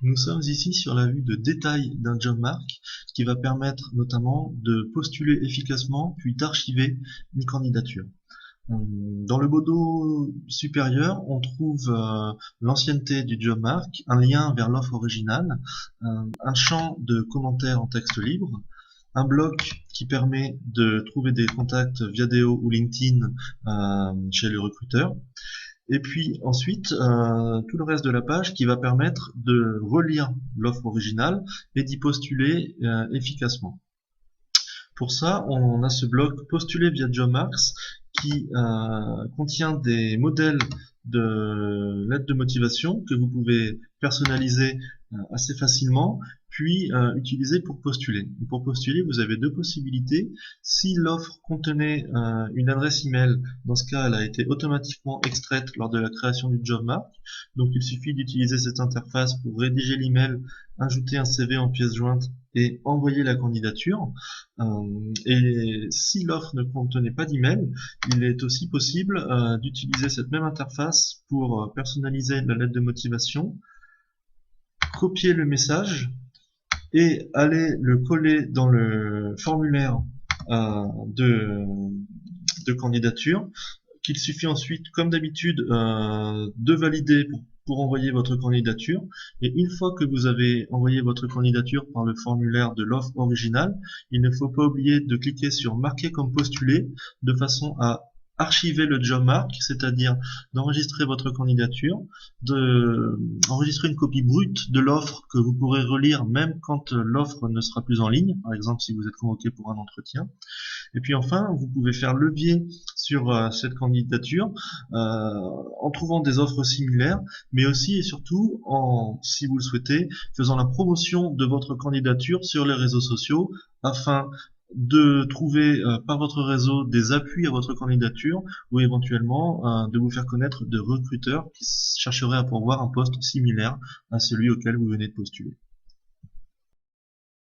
Nous sommes ici sur la vue de détail d'un job mark, ce qui va permettre notamment de postuler efficacement puis d'archiver une candidature. Dans le bandeau supérieur, on trouve l'ancienneté du job mark, un lien vers l'offre originale, un champ de commentaires en texte libre, un bloc qui permet de trouver des contacts Viadeo ou LinkedIn chez le recruteur, et puis ensuite tout le reste de la page qui va permettre de relire l'offre originale et d'y postuler efficacement. Pour ça, on a ce bloc postuler via JobMarks qui contient des modèles de lettres de motivation que vous pouvez personnaliser assez facilement, puis utiliser pour postuler. Et pour postuler, vous avez deux possibilités. Si l'offre contenait une adresse email, dans ce cas, elle a été automatiquement extraite lors de la création du job mark. Donc il suffit d'utiliser cette interface pour rédiger l'email, ajouter un CV en pièce jointe et envoyer la candidature. Et si l'offre ne contenait pas d'email, il est aussi possible d'utiliser cette même interface pour personnaliser la lettre de motivation, copier le message et aller le coller dans le formulaire de candidature, qu'il suffit ensuite, comme d'habitude, de valider pour envoyer votre candidature. Et une fois que vous avez envoyé votre candidature par le formulaire de l'offre originale, il ne faut pas oublier de cliquer sur marquer comme postulé de façon à archiver le job mark, c'est-à-dire d'enregistrer votre candidature, d'enregistrer une copie brute de l'offre que vous pourrez relire même quand l'offre ne sera plus en ligne, par exemple si vous êtes convoqué pour un entretien. Et puis enfin, vous pouvez faire levier sur cette candidature en trouvant des offres similaires, mais aussi et surtout en, si vous le souhaitez, faisant la promotion de votre candidature sur les réseaux sociaux afin de trouver par votre réseau des appuis à votre candidature ou éventuellement de vous faire connaître de recruteurs qui chercheraient à pourvoir un poste similaire à celui auquel vous venez de postuler.